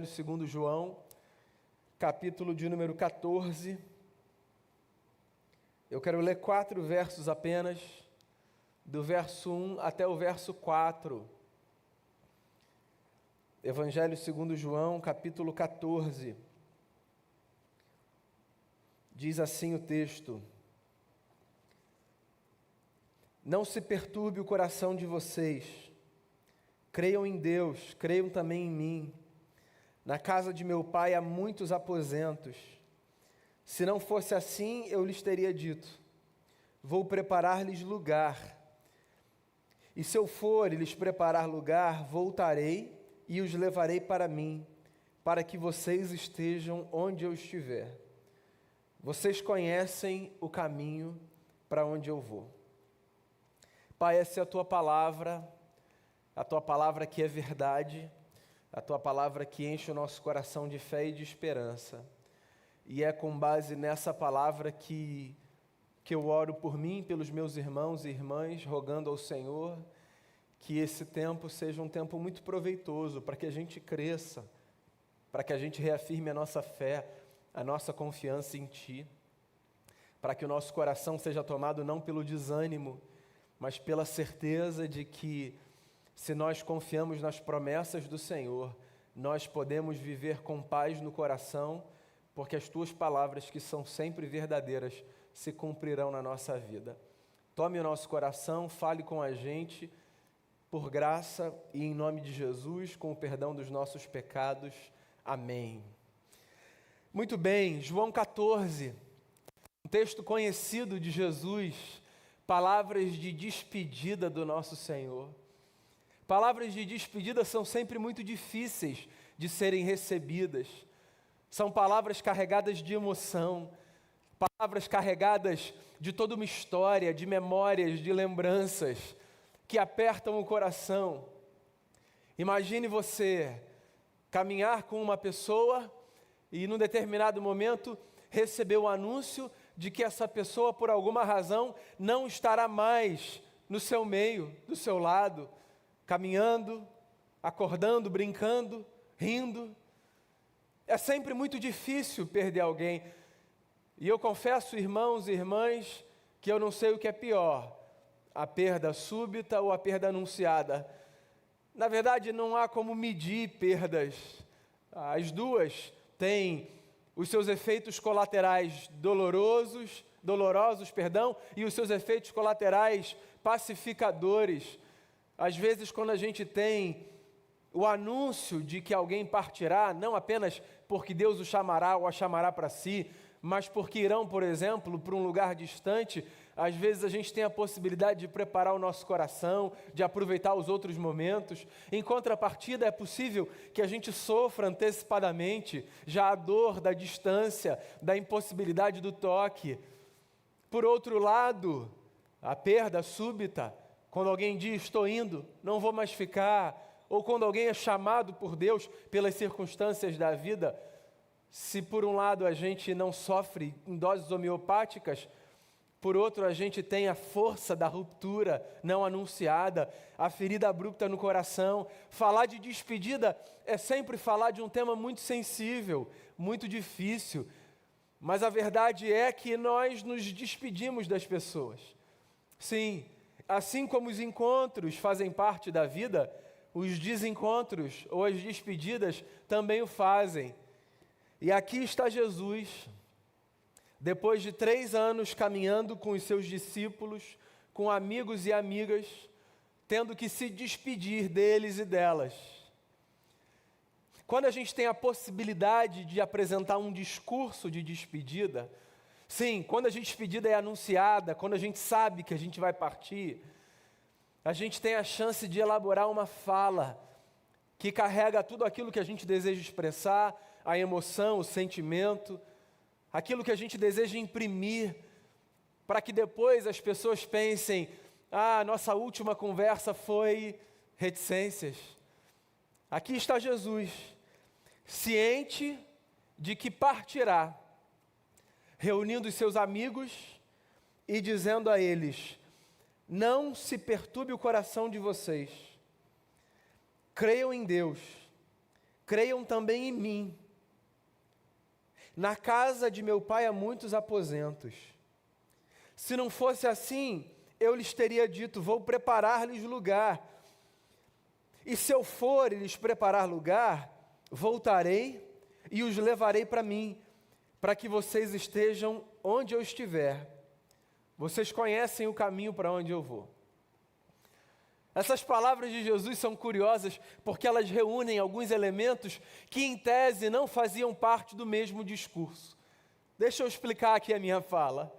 Segundo João, capítulo de número 14. Eu quero ler 4 versos apenas, do verso 1 até o verso 4. Evangelho segundo João, capítulo 14. Diz assim o texto: Não se perturbe o coração de vocês. Creiam em Deus, creiam também em mim. Na casa de meu pai há muitos aposentos. Se não fosse assim, eu lhes teria dito: vou preparar-lhes lugar. E se eu for e lhes preparar lugar, voltarei e os levarei para mim, para que vocês estejam onde eu estiver. Vocês conhecem o caminho para onde eu vou. Pai, essa é a tua palavra que é verdade, a tua palavra que enche o nosso coração de fé e de esperança. E é com base nessa palavra que eu oro por mim, pelos meus irmãos e irmãs, rogando ao Senhor que esse tempo seja um tempo muito proveitoso para que a gente cresça, para que a gente reafirme a nossa fé, a nossa confiança em Ti, para que o nosso coração seja tomado não pelo desânimo, mas pela certeza de que, se nós confiamos nas promessas do Senhor, nós podemos viver com paz no coração, porque as Tuas palavras, que são sempre verdadeiras, se cumprirão na nossa vida. Tome o nosso coração, fale com a gente, por graça e em nome de Jesus, com o perdão dos nossos pecados. Amém. Muito bem, João 14, um texto conhecido de Jesus, palavras de despedida do nosso Senhor. Palavras de despedida são sempre muito difíceis de serem recebidas. São palavras carregadas de emoção, palavras carregadas de toda uma história, de memórias, de lembranças, que apertam o coração. Imagine você caminhar com uma pessoa e, num determinado momento, receber o anúncio de que essa pessoa, por alguma razão, não estará mais no seu meio, do seu lado, caminhando, acordando, brincando, rindo. É sempre muito difícil perder alguém. E eu confesso, irmãos e irmãs, que eu não sei o que é pior, a perda súbita ou a perda anunciada. Na verdade, não há como medir perdas. As duas têm os seus efeitos colaterais dolorosos, e os seus efeitos colaterais pacificadores. Às vezes, quando a gente tem o anúncio de que alguém partirá, não apenas porque Deus o chamará ou a chamará para si, mas porque irão, por exemplo, para um lugar distante, às vezes a gente tem a possibilidade de preparar o nosso coração, de aproveitar os outros momentos. Em contrapartida, é possível que a gente sofra antecipadamente já a dor da distância, da impossibilidade do toque. Por outro lado, a perda súbita, quando alguém diz: estou indo, não vou mais ficar, ou quando alguém é chamado por Deus pelas circunstâncias da vida, se por um lado a gente não sofre em doses homeopáticas, por outro a gente tem a força da ruptura não anunciada, a ferida abrupta no coração. Falar de despedida é sempre falar de um tema muito sensível, muito difícil, mas a verdade é que nós nos despedimos das pessoas. Sim, assim como os encontros fazem parte da vida, os desencontros ou as despedidas também o fazem. E aqui está Jesus, depois de 3 anos caminhando com os seus discípulos, com amigos e amigas, tendo que se despedir deles e delas. Quando a gente tem a possibilidade de apresentar um discurso de despedida, sim, quando a despedida é anunciada, quando a gente sabe que a gente vai partir, a gente tem a chance de elaborar uma fala que carrega tudo aquilo que a gente deseja expressar, a emoção, o sentimento, aquilo que a gente deseja imprimir, para que depois as pessoas pensem: nossa última conversa foi reticências. Aqui está Jesus, ciente de que partirá, reunindo os seus amigos e dizendo a eles: não se perturbe o coração de vocês, creiam em Deus, creiam também em mim. Na casa de meu pai há muitos aposentos. Se não fosse assim, eu lhes teria dito, vou preparar-lhes lugar. E se eu for e lhes preparar lugar, voltarei e os levarei para mim, para que vocês estejam onde eu estiver. Vocês conhecem o caminho para onde eu vou. Essas palavras de Jesus são curiosas porque elas reúnem alguns elementos que, em tese, não faziam parte do mesmo discurso. Deixa eu explicar aqui a minha fala.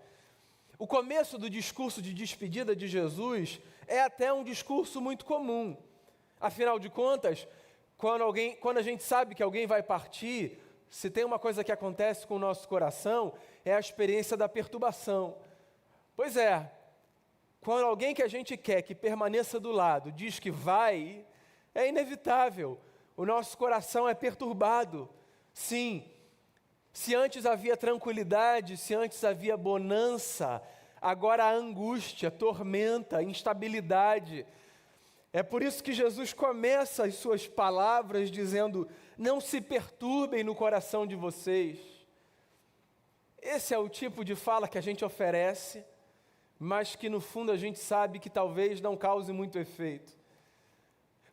O começo do discurso de despedida de Jesus é até um discurso muito comum. Afinal de contas, quando a gente sabe que alguém vai partir, se tem uma coisa que acontece com o nosso coração, é a experiência da perturbação. Pois é, quando alguém que a gente quer que permaneça do lado diz que vai, é inevitável. O nosso coração é perturbado. Sim, se antes havia tranquilidade, se antes havia bonança, agora há angústia, tormenta, instabilidade. É por isso que Jesus começa as suas palavras dizendo: não se perturbem no coração de vocês. Esse é o tipo de fala que a gente oferece, mas que no fundo a gente sabe que talvez não cause muito efeito.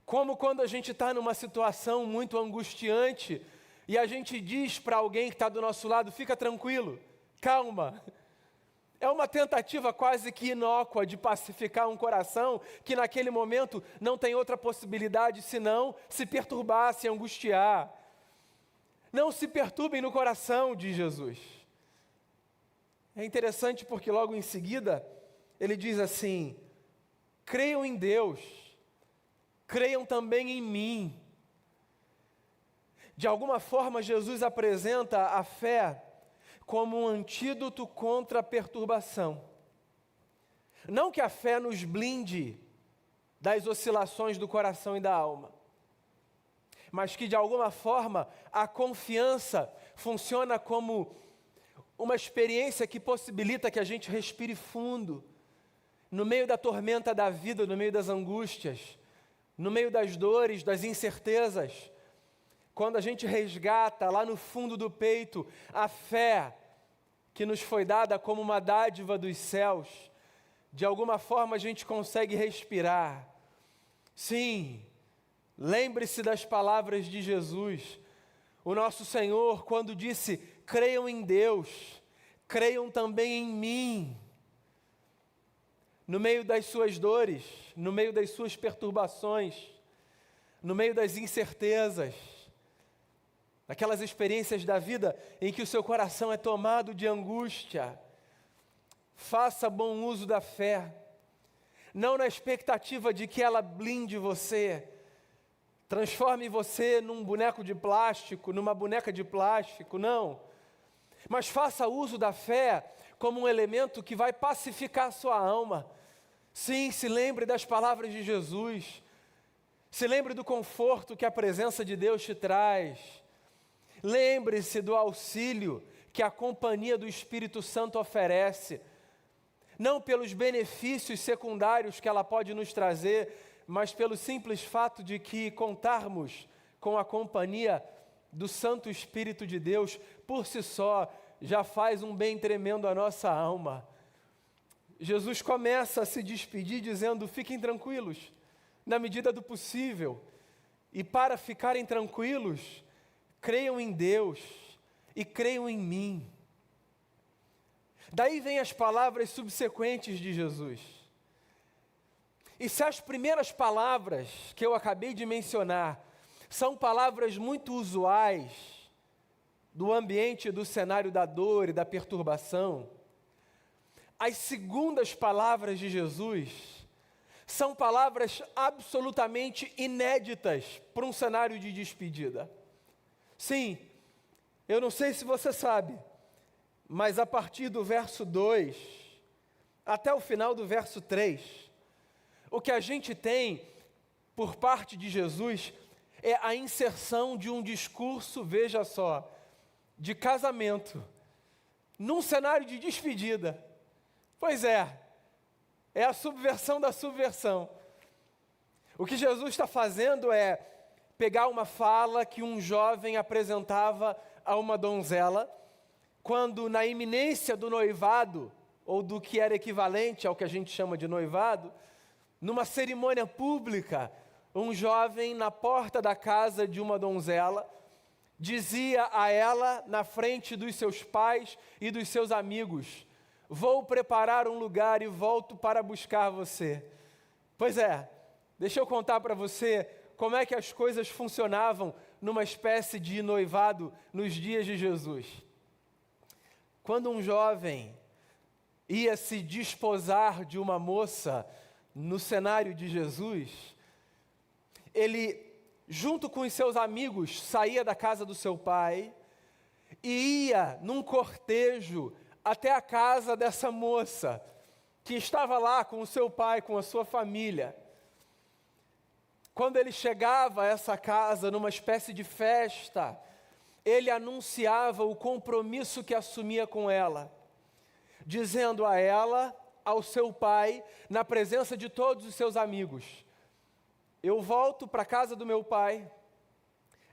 Como quando a gente está numa situação muito angustiante e a gente diz para alguém que está do nosso lado: fica tranquilo, calma. É uma tentativa quase que inócua de pacificar um coração que naquele momento não tem outra possibilidade senão se perturbar, se angustiar. Não se perturbem no coração, diz Jesus. É interessante porque logo em seguida ele diz assim: creiam em Deus, creiam também em mim. De alguma forma, Jesus apresenta a fé como um antídoto contra a perturbação. Não que a fé nos blinde das oscilações do coração e da alma, mas que de alguma forma a confiança funciona como uma experiência que possibilita que a gente respire fundo, no meio da tormenta da vida, no meio das angústias, no meio das dores, das incertezas. Quando a gente resgata lá no fundo do peito a fé que nos foi dada como uma dádiva dos céus, de alguma forma a gente consegue respirar. Sim, lembre-se das palavras de Jesus. O nosso Senhor, quando disse: creiam em Deus, creiam também em mim. No meio das suas dores, no meio das suas perturbações, no meio das incertezas, aquelas experiências da vida em que o seu coração é tomado de angústia, faça bom uso da fé, não na expectativa de que ela blinde você, transforme você num boneco de plástico, numa boneca de plástico, não. Mas faça uso da fé como um elemento que vai pacificar a sua alma. Sim, se lembre das palavras de Jesus, se lembre do conforto que a presença de Deus te traz. Lembre-se do auxílio que a companhia do Espírito Santo oferece, não pelos benefícios secundários que ela pode nos trazer, mas pelo simples fato de que contarmos com a companhia do Santo Espírito de Deus, por si só, já faz um bem tremendo à nossa alma. Jesus começa a se despedir dizendo: fiquem tranquilos, na medida do possível, e para ficarem tranquilos, creiam em Deus e creiam em mim. Daí vem as palavras subsequentes de Jesus. E se as primeiras palavras que eu acabei de mencionar são palavras muito usuais do ambiente, do cenário da dor e da perturbação, as segundas palavras de Jesus são palavras absolutamente inéditas para um cenário de despedida. Sim, eu não sei se você sabe, mas a partir do verso 2 até o final do verso 3, o que a gente tem por parte de Jesus é a inserção de um discurso, veja só, de casamento, num cenário de despedida. Pois é a subversão da subversão. O que Jesus está fazendo é pegar uma fala que um jovem apresentava a uma donzela, quando na iminência do noivado, ou do que era equivalente ao que a gente chama de noivado, numa cerimônia pública, um jovem na porta da casa de uma donzela dizia a ela, na frente dos seus pais e dos seus amigos: vou preparar um lugar e volto para buscar você. Pois é, deixa eu contar para você como é que as coisas funcionavam numa espécie de noivado nos dias de Jesus. Quando um jovem ia se desposar de uma moça no cenário de Jesus, ele, junto com os seus amigos, saía da casa do seu pai e ia num cortejo até a casa dessa moça, que estava lá com o seu pai, com a sua família. Quando ele chegava a essa casa, numa espécie de festa, ele anunciava o compromisso que assumia com ela, dizendo a ela, ao seu pai, na presença de todos os seus amigos: eu volto para a casa do meu pai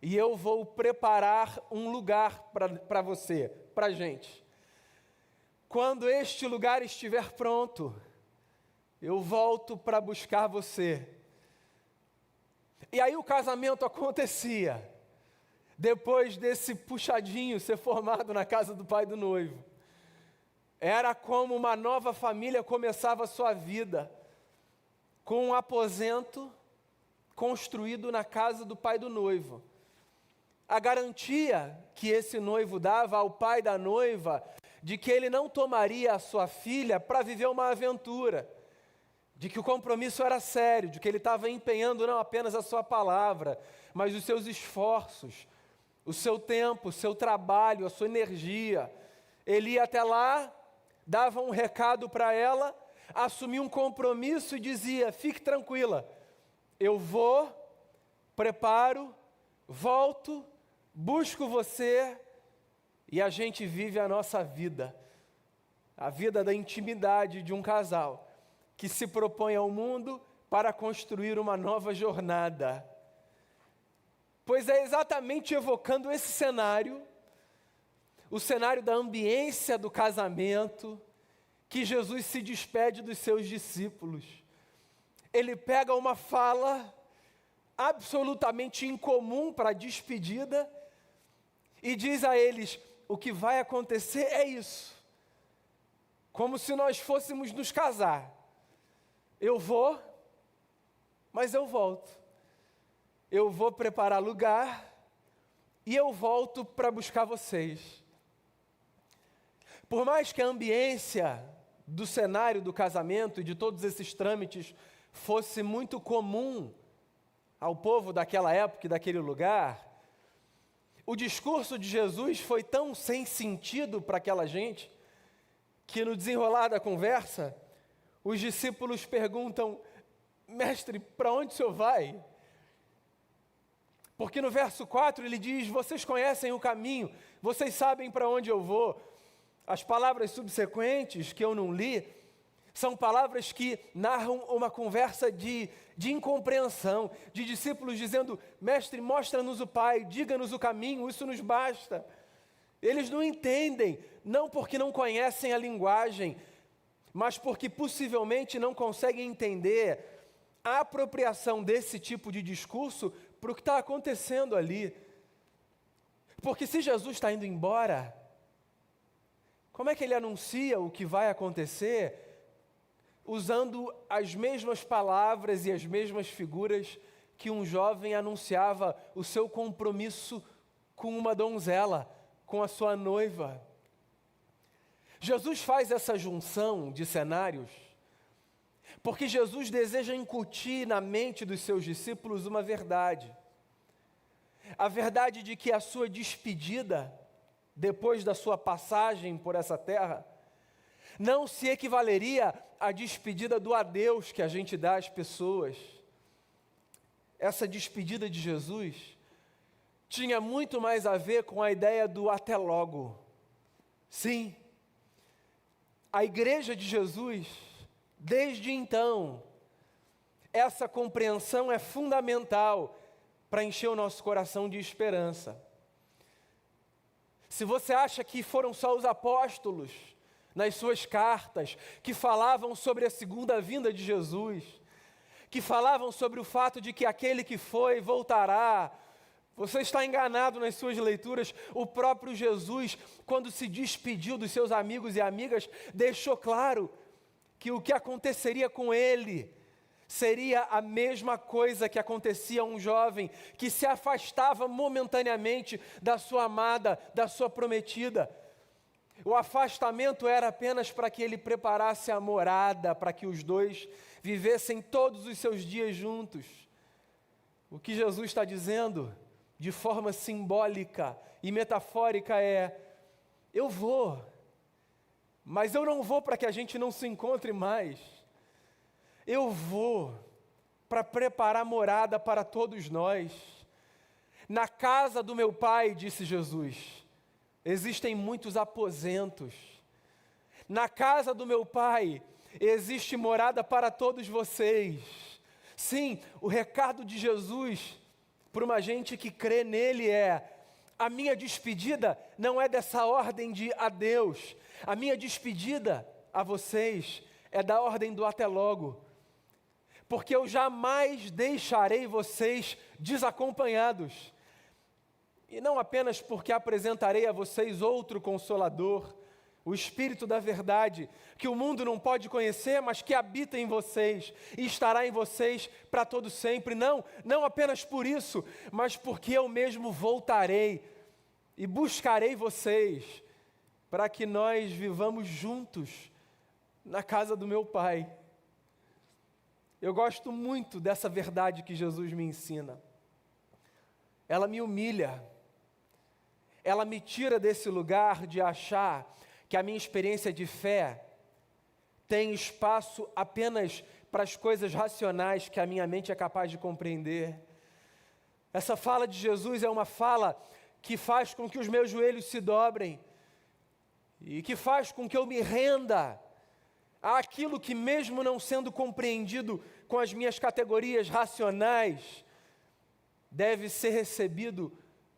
e eu vou preparar um lugar para você, para a gente. Quando este lugar estiver pronto, eu volto para buscar você. E aí o casamento acontecia, depois desse puxadinho ser formado na casa do pai do noivo. Era como uma nova família começava a sua vida, com um aposento construído na casa do pai do noivo. A garantia que esse noivo dava ao pai da noiva de que ele não tomaria a sua filha para viver uma aventura, de que o compromisso era sério, de que ele estava empenhando não apenas a sua palavra, mas os seus esforços, o seu tempo, o seu trabalho, a sua energia. Ele ia até lá, dava um recado para ela, assumia um compromisso e dizia: fique tranquila, eu vou, preparo, volto, busco você e a gente vive a nossa vida, a vida da intimidade de um casal que se propõe ao mundo para construir uma nova jornada. Pois é exatamente evocando esse cenário, o cenário da ambiência do casamento, que Jesus se despede dos seus discípulos. Ele pega uma fala absolutamente incomum para a despedida e diz a eles: o que vai acontecer é isso. Como se nós fôssemos nos casar. Eu vou, mas eu volto. Eu vou preparar lugar e eu volto para buscar vocês. Por mais que a ambiência do cenário do casamento e de todos esses trâmites fosse muito comum ao povo daquela época e daquele lugar, o discurso de Jesus foi tão sem sentido para aquela gente, que no desenrolar da conversa, os discípulos perguntam: mestre, para onde o senhor vai? Porque no verso 4 ele diz: vocês conhecem o caminho, vocês sabem para onde eu vou. As palavras subsequentes, que eu não li, são palavras que narram uma conversa de incompreensão, de discípulos dizendo: mestre, mostra-nos o Pai, diga-nos o caminho, isso nos basta. Eles não entendem, não porque não conhecem a linguagem, mas porque possivelmente não conseguem entender a apropriação desse tipo de discurso para o que está acontecendo ali. Porque se Jesus está indo embora, como é que ele anuncia o que vai acontecer usando as mesmas palavras e as mesmas figuras que um jovem anunciava o seu compromisso com uma donzela, com a sua noiva? Jesus faz essa junção de cenários porque Jesus deseja incutir na mente dos seus discípulos uma verdade. A verdade de que a sua despedida, depois da sua passagem por essa terra, não se equivaleria à despedida do adeus que a gente dá às pessoas. Essa despedida de Jesus tinha muito mais a ver com a ideia do até logo. Sim, a igreja de Jesus, desde então, essa compreensão é fundamental para encher o nosso coração de esperança. Se você acha que foram só os apóstolos, nas suas cartas, que falavam sobre a segunda vinda de Jesus, que falavam sobre o fato de que aquele que foi voltará, você está enganado nas suas leituras. O próprio Jesus, quando se despediu dos seus amigos e amigas, deixou claro que o que aconteceria com ele seria a mesma coisa que acontecia a um jovem que se afastava momentaneamente da sua amada, da sua prometida. O afastamento era apenas para que ele preparasse a morada, para que os dois vivessem todos os seus dias juntos. O que Jesus está dizendo, de forma simbólica e metafórica, é: eu vou, mas eu não vou para que a gente não se encontre mais. Eu vou para preparar morada para todos nós. Na casa do meu Pai, disse Jesus, existem muitos aposentos. Na casa do meu Pai existe morada para todos vocês. Sim, o recado de Jesus para uma gente que crê nele é: a minha despedida não é dessa ordem de adeus. A minha despedida a vocês é da ordem do até logo. Porque eu jamais deixarei vocês desacompanhados. E não apenas porque apresentarei a vocês outro Consolador, o Espírito da verdade, que o mundo não pode conhecer, mas que habita em vocês e estará em vocês para todo sempre. Não apenas por isso, mas porque eu mesmo voltarei e buscarei vocês para que nós vivamos juntos na casa do meu Pai. Eu gosto muito dessa verdade que Jesus me ensina. Ela me humilha. Ela me tira desse lugar de achar que a minha experiência de fé tem espaço apenas para as coisas racionais que a minha mente é capaz de compreender. Essa fala de Jesus é uma fala que faz com que os meus joelhos se dobrem e que faz com que eu me renda àquilo que, mesmo não sendo compreendido com as minhas categorias racionais, deve ser recebido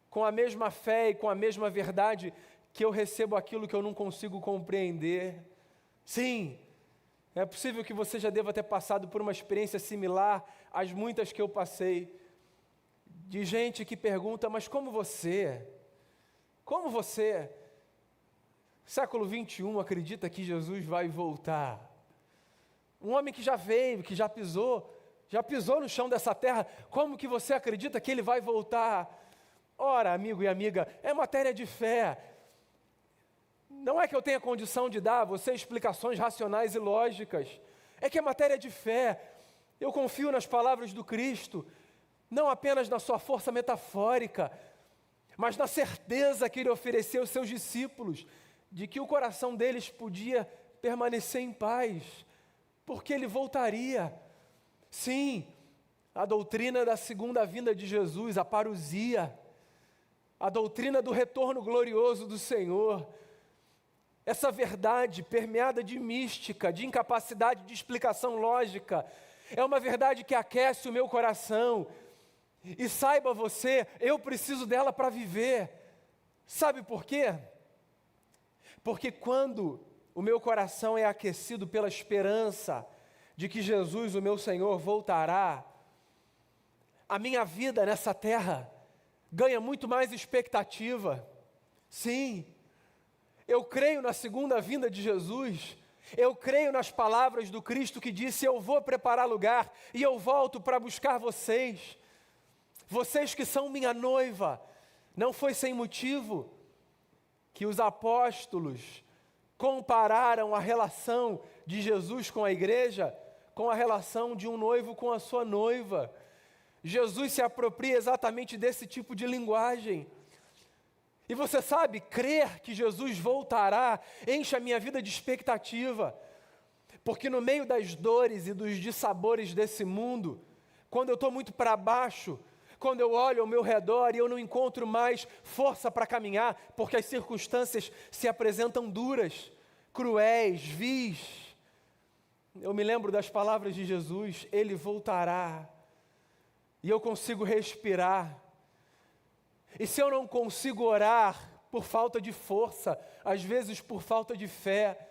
com a mesma fé e com a mesma verdade que eu recebo aquilo que eu não consigo compreender. Sim, é possível que você já deva ter passado por uma experiência similar às muitas que eu passei, de gente que pergunta: mas como você, século 21, acredita que Jesus vai voltar? Um homem que já veio, que já pisou no chão dessa terra, como que você acredita que ele vai voltar? Ora, amigo e amiga, é matéria de fé. Não é que eu tenha condição de dar a você explicações racionais e lógicas, é que é matéria de fé. Eu confio nas palavras do Cristo, não apenas na sua força metafórica, mas na certeza que ele ofereceu aos seus discípulos, de que o coração deles podia permanecer em paz, porque ele voltaria. Sim, a doutrina da segunda vinda de Jesus, a parousia, a doutrina do retorno glorioso do Senhor, essa verdade permeada de mística, de incapacidade de explicação lógica, é uma verdade que aquece o meu coração. E saiba você, eu preciso dela para viver. Sabe por quê? Porque quando o meu coração é aquecido pela esperança de que Jesus, o meu Senhor, voltará, a minha vida nessa terra ganha muito mais expectativa. Sim, eu creio na segunda vinda de Jesus, eu creio nas palavras do Cristo que disse: eu vou preparar lugar e eu volto para buscar vocês. Vocês que são minha noiva. Não foi sem motivo que os apóstolos compararam a relação de Jesus com a igreja com a relação de um noivo com a sua noiva. Jesus se apropria exatamente desse tipo de linguagem. E você sabe, crer que Jesus voltará enche a minha vida de expectativa, porque no meio das dores e dos dissabores desse mundo, quando eu estou muito para baixo, quando eu olho ao meu redor e eu não encontro mais força para caminhar, porque as circunstâncias se apresentam duras, cruéis, vis, eu me lembro das palavras de Jesus: Ele voltará. e eu consigo respirar. E se eu não consigo orar por falta de força, às vezes por falta de fé,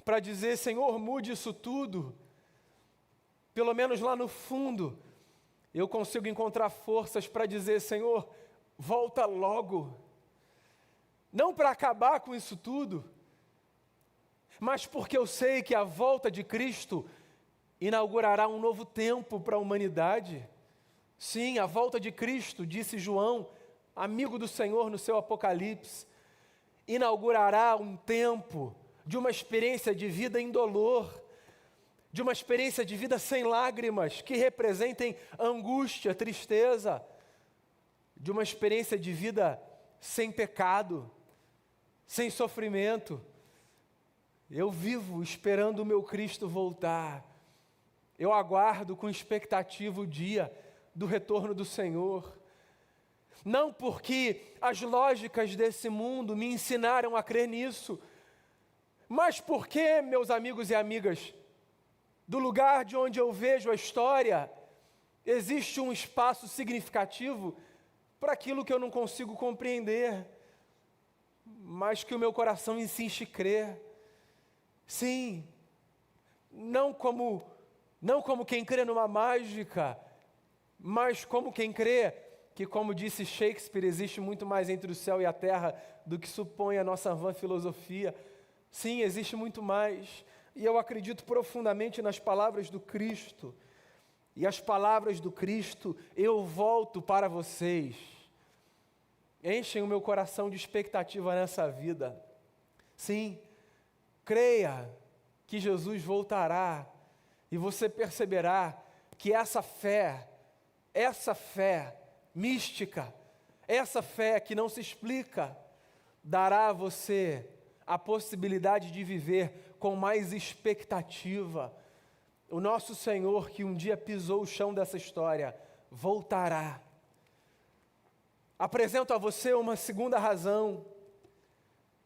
para dizer, Senhor, mude isso tudo, pelo menos lá no fundo, eu consigo encontrar forças para dizer, Senhor, volta logo. Não para acabar com isso tudo, mas porque eu sei que a volta de Cristo inaugurará um novo tempo para a humanidade. Sim, a volta de Cristo, disse João, amigo do Senhor no seu Apocalipse, inaugurará um tempo de uma experiência de vida indolor, de uma experiência de vida sem lágrimas, que representem angústia, tristeza, de uma experiência de vida sem pecado, sem sofrimento. Eu vivo esperando o meu Cristo voltar. Eu aguardo com expectativa o dia do retorno do Senhor. Não porque as lógicas desse mundo me ensinaram a crer nisso, mas porque, meus amigos e amigas, do lugar de onde eu vejo a história, existe um espaço significativo para aquilo que eu não consigo compreender, mas que o meu coração insiste em crer. Sim, não como quem crê numa mágica, mas como quem crê que, como disse Shakespeare, existe muito mais entre o céu e a terra do que supõe a nossa vã filosofia. Sim, existe muito mais. E eu acredito profundamente nas palavras do Cristo. E as palavras do Cristo, eu volto para vocês, enchem o meu coração de expectativa nessa vida. Sim, creia que Jesus voltará e você perceberá que essa fé mística, essa fé que não se explica, dará a você a possibilidade de viver com mais expectativa. O nosso Senhor, que um dia pisou o chão dessa história, voltará. Apresento a você uma segunda razão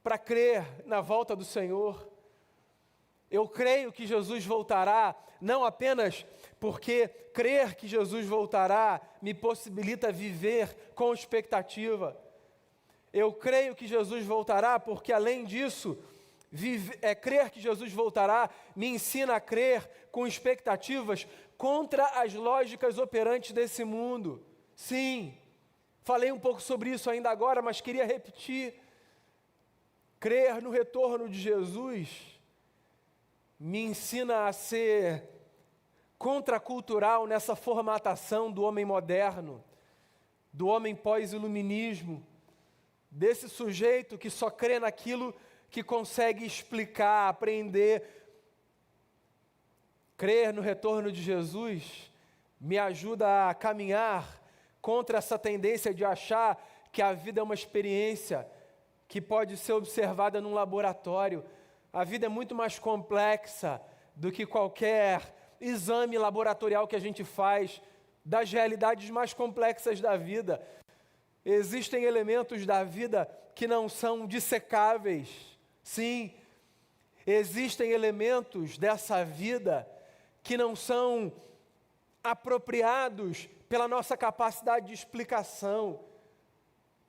para crer na volta do Senhor. Eu creio que Jesus voltará, não apenas porque crer que Jesus voltará me possibilita viver com expectativa. Eu creio que Jesus voltará porque, além disso, crer que Jesus voltará me ensina a crer com expectativas contra as lógicas operantes desse mundo. Sim, falei um pouco sobre isso ainda agora, mas queria repetir. Crer no retorno de Jesus me ensina a ser contracultural nessa formatação do homem moderno, do homem pós-iluminismo, desse sujeito que só crê naquilo que consegue explicar, aprender. Crer no retorno de Jesus me ajuda a caminhar contra essa tendência de achar que a vida é uma experiência que pode ser observada num laboratório. A vida é muito mais complexa do que qualquer exame laboratorial que a gente faz das realidades mais complexas da vida. Existem elementos da vida que não são dissecáveis. Sim, existem elementos dessa vida que não são apropriados pela nossa capacidade de explicação,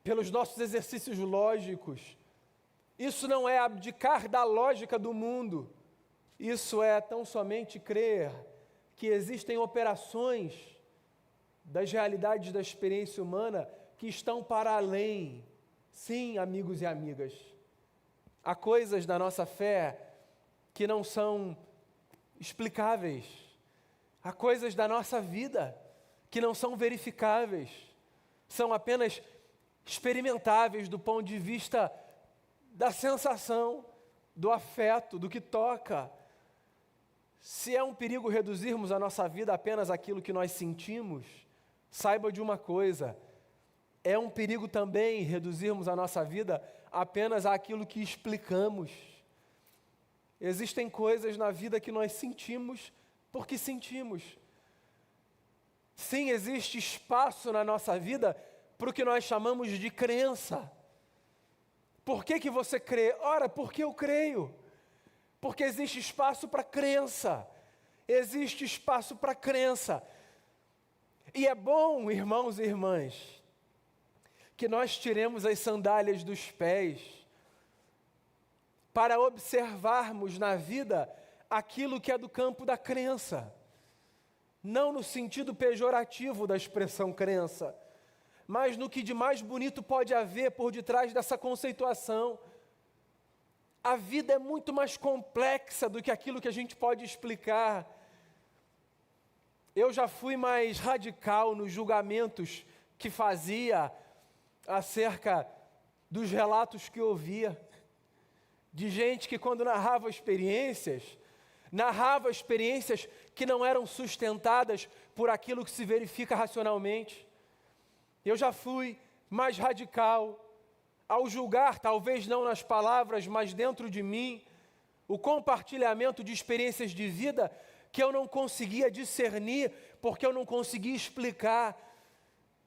pelos nossos exercícios lógicos. Isso não é abdicar da lógica do mundo. Isso é tão somente crer que existem operações das realidades da experiência humana que estão para além. Sim, amigos e amigas, há coisas da nossa fé que não são explicáveis. Há coisas da nossa vida que não são verificáveis. São apenas experimentáveis do ponto de vista da sensação, do afeto, do que toca. Se é um perigo reduzirmos a nossa vida apenas àquilo que nós sentimos, saiba de uma coisa, é um perigo também reduzirmos a nossa vida apenas àquilo que explicamos. Existem coisas na vida que nós sentimos porque sentimos. Sim, existe espaço na nossa vida para o que nós chamamos de crença. Por que você crê? Ora, porque eu creio. Porque existe espaço para crença. Existe espaço para crença. E é bom, irmãos e irmãs, que nós tiremos as sandálias dos pés para observarmos na vida aquilo que é do campo da crença. Não no sentido pejorativo da expressão crença, mas no que de mais bonito pode haver por detrás dessa conceituação. A vida é muito mais complexa do que aquilo que a gente pode explicar. Eu já fui mais radical nos julgamentos que fazia acerca dos relatos que ouvia, de gente que quando narrava experiências que não eram sustentadas por aquilo que se verifica racionalmente. Eu já fui mais radical ao julgar, talvez não nas palavras, mas dentro de mim, o compartilhamento de experiências de vida que eu não conseguia discernir, porque eu não conseguia explicar.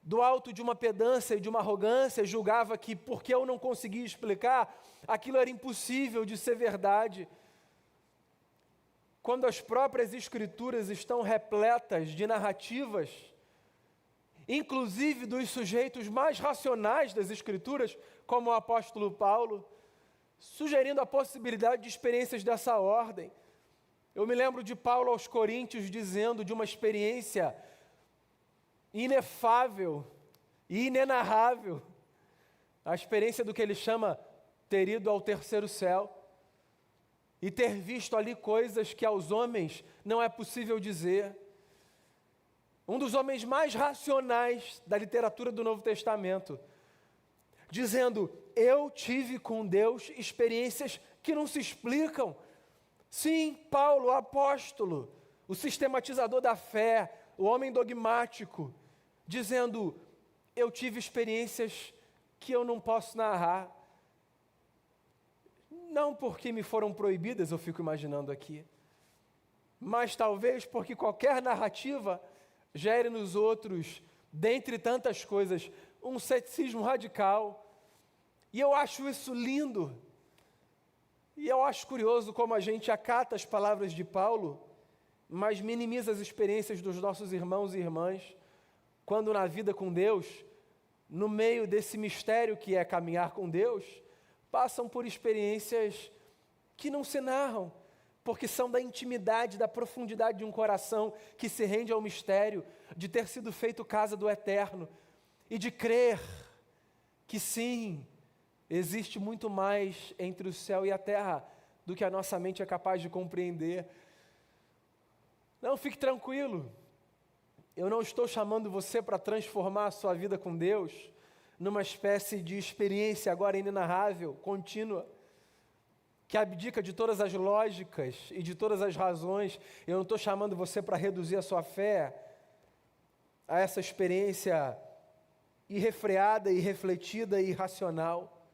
Do alto de uma pedância e de uma arrogância, julgava que porque eu não conseguia explicar, aquilo era impossível de ser verdade. Quando as próprias Escrituras estão repletas de narrativas, inclusive dos sujeitos mais racionais das Escrituras, como o apóstolo Paulo, sugerindo a possibilidade de experiências dessa ordem. Eu me lembro de Paulo aos Coríntios dizendo de uma experiência inefável e inenarrável, a experiência do que ele chama ter ido ao terceiro céu e ter visto ali coisas que aos homens não é possível dizer. Um dos homens mais racionais da literatura do Novo Testamento, dizendo: eu tive com Deus experiências que não se explicam. Sim, Paulo, o apóstolo, o sistematizador da fé, o homem dogmático, dizendo: eu tive experiências que eu não posso narrar. Não porque me foram proibidas, eu fico imaginando aqui, mas talvez porque qualquer narrativa gere nos outros, dentre tantas coisas, um ceticismo radical. E eu acho isso lindo. E eu acho curioso como a gente acata as palavras de Paulo, mas minimiza as experiências dos nossos irmãos e irmãs, quando na vida com Deus, no meio desse mistério que é caminhar com Deus, passam por experiências que não se narram, porque são da intimidade, da profundidade de um coração que se rende ao mistério de ter sido feito casa do Eterno e de crer que sim, existe muito mais entre o céu e a terra do que a nossa mente é capaz de compreender. Não, fique tranquilo, eu não estou chamando você para transformar a sua vida com Deus numa espécie de experiência agora inenarrável, contínua, que abdica de todas as lógicas e de todas as razões. Eu não estou chamando você para reduzir a sua fé a essa experiência irrefreada, irrefletida e irracional.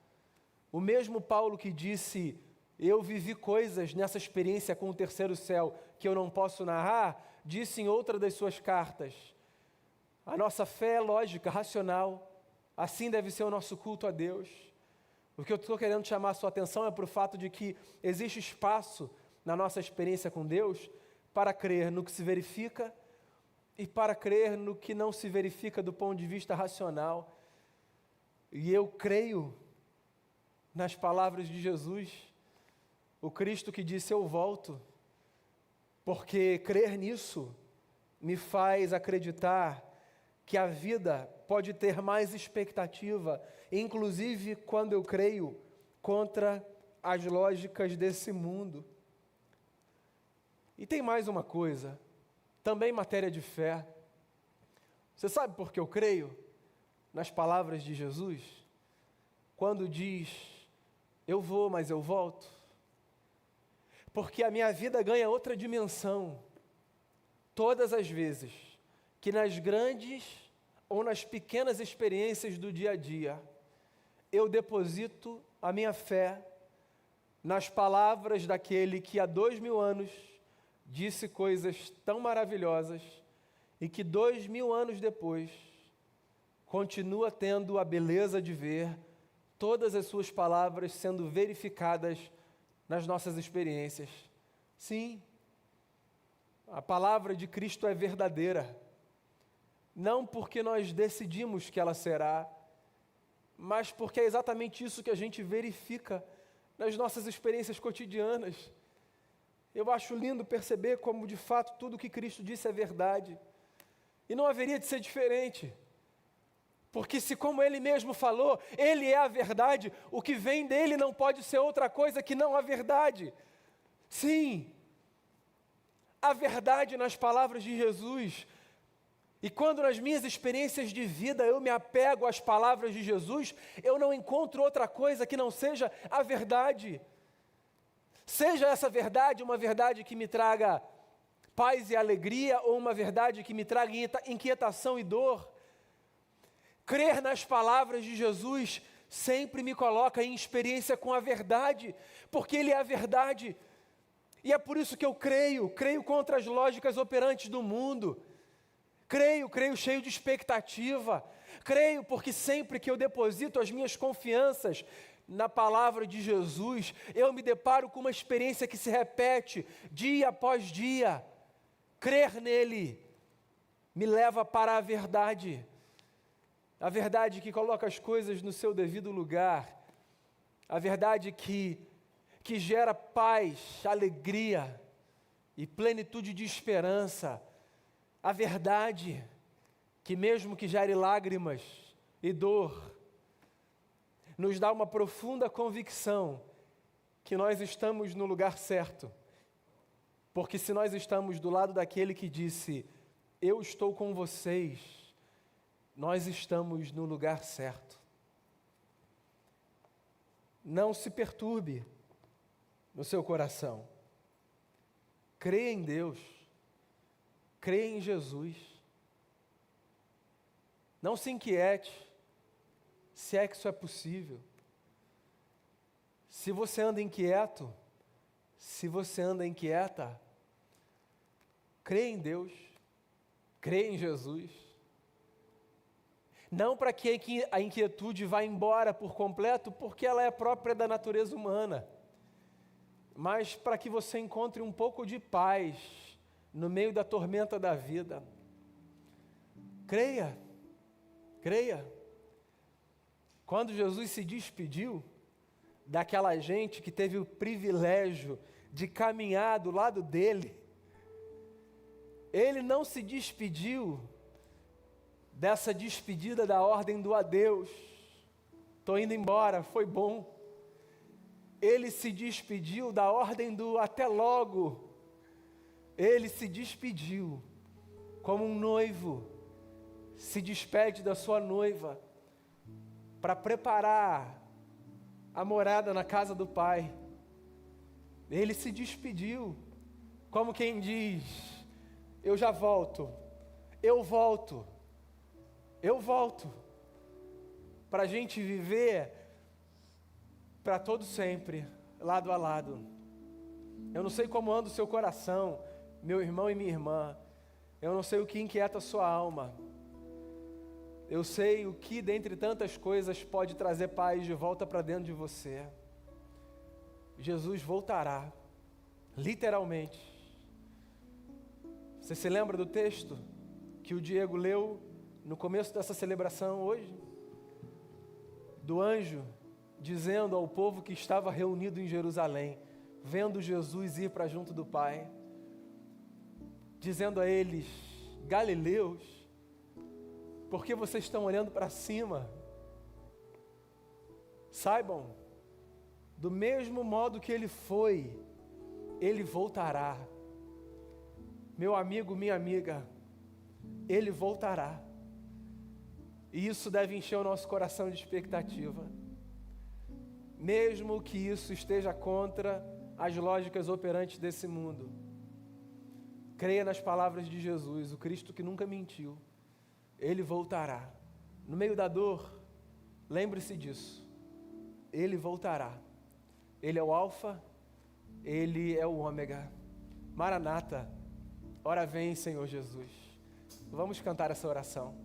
O mesmo Paulo que disse: eu vivi coisas nessa experiência com o terceiro céu que eu não posso narrar, disse em outra das suas cartas: a nossa fé é lógica, racional, assim deve ser o nosso culto a Deus. O que eu estou querendo chamar a sua atenção é para o fato de que existe espaço na nossa experiência com Deus para crer no que se verifica e para crer no que não se verifica do ponto de vista racional. E eu creio nas palavras de Jesus, o Cristo que disse: eu volto, porque crer nisso me faz acreditar que a vida pode ter mais expectativa, inclusive quando eu creio contra as lógicas desse mundo. E tem mais uma coisa, também matéria de fé. Você sabe por que eu creio nas palavras de Jesus? Quando diz: eu vou, mas eu volto. Porque a minha vida ganha outra dimensão todas as vezes que nas grandes ou nas pequenas experiências do dia a dia eu deposito a minha fé nas palavras daquele que há 2000 anos disse coisas tão maravilhosas e que 2000 anos depois continua tendo a beleza de ver todas as suas palavras sendo verificadas nas nossas experiências. Sim, a palavra de Cristo é verdadeira. não porque nós decidimos que ela será, mas porque é exatamente isso que a gente verifica nas nossas experiências cotidianas. Eu acho lindo perceber como, de fato, tudo o que Cristo disse é verdade. E não haveria de ser diferente. Porque se, como Ele mesmo falou, Ele é a verdade, o que vem dEle não pode ser outra coisa que não a verdade. Sim, a verdade nas palavras de Jesus. E quando nas minhas experiências de vida eu me apego às palavras de Jesus, eu não encontro outra coisa que não seja a verdade. Seja essa verdade uma verdade que me traga paz e alegria, ou uma verdade que me traga inquietação e dor. Crer nas palavras de Jesus sempre me coloca em experiência com a verdade, porque Ele é a verdade. E é por isso que eu creio contra as lógicas operantes do mundo. Creio cheio de expectativa. Creio porque sempre que eu deposito as minhas confianças na palavra de Jesus, eu me deparo com uma experiência que se repete dia após dia. Crer nele me leva para a verdade que coloca as coisas no seu devido lugar, a verdade que gera paz, alegria e plenitude de esperança, a verdade que mesmo que gere lágrimas e dor, nos dá uma profunda convicção que nós estamos no lugar certo. Porque se nós estamos do lado daquele que disse, eu estou com vocês, nós estamos no lugar certo. Não se perturbe no seu coração. Creia em Deus. Creia em Jesus. Não se inquiete, se é que isso é possível. Se você anda inquieto, se você anda inquieta, creia em Deus, creia em Jesus. Não para que a inquietude vá embora por completo, porque ela é própria da natureza humana, mas para que você encontre um pouco de paz no meio da tormenta da vida. Creia. Quando Jesus se despediu daquela gente que teve o privilégio de caminhar do lado dele, Ele não se despediu dessa despedida da ordem do adeus. Estou indo embora, foi bom. Ele se despediu da ordem do até logo. Ele se despediu como um noivo se despede da sua noiva para preparar a morada na casa do Pai. Ele se despediu como quem diz, eu já volto, eu volto, para a gente viver para todo sempre, lado a lado. Eu não sei como anda o seu coração, meu irmão e minha irmã, eu não sei o que inquieta a sua alma, eu sei o que, dentre tantas coisas, pode trazer paz de volta para dentro de você. Jesus voltará, literalmente. Você se lembra do texto que o Diego leu no começo dessa celebração hoje? Do anjo dizendo ao povo que estava reunido em Jerusalém, vendo Jesus ir para junto do Pai, dizendo a eles, galileus, por que vocês estão olhando para cima? Saibam, do mesmo modo que Ele foi, Ele voltará. Meu amigo, minha amiga, Ele voltará. E isso deve encher o nosso coração de expectativa. Mesmo que isso esteja contra as lógicas operantes desse mundo. Creia nas palavras de Jesus, o Cristo que nunca mentiu. Ele voltará. No meio da dor, lembre-se disso. Ele voltará. Ele é o Alfa, Ele é o Ômega. Maranata, ora vem, Senhor Jesus. Vamos cantar essa oração.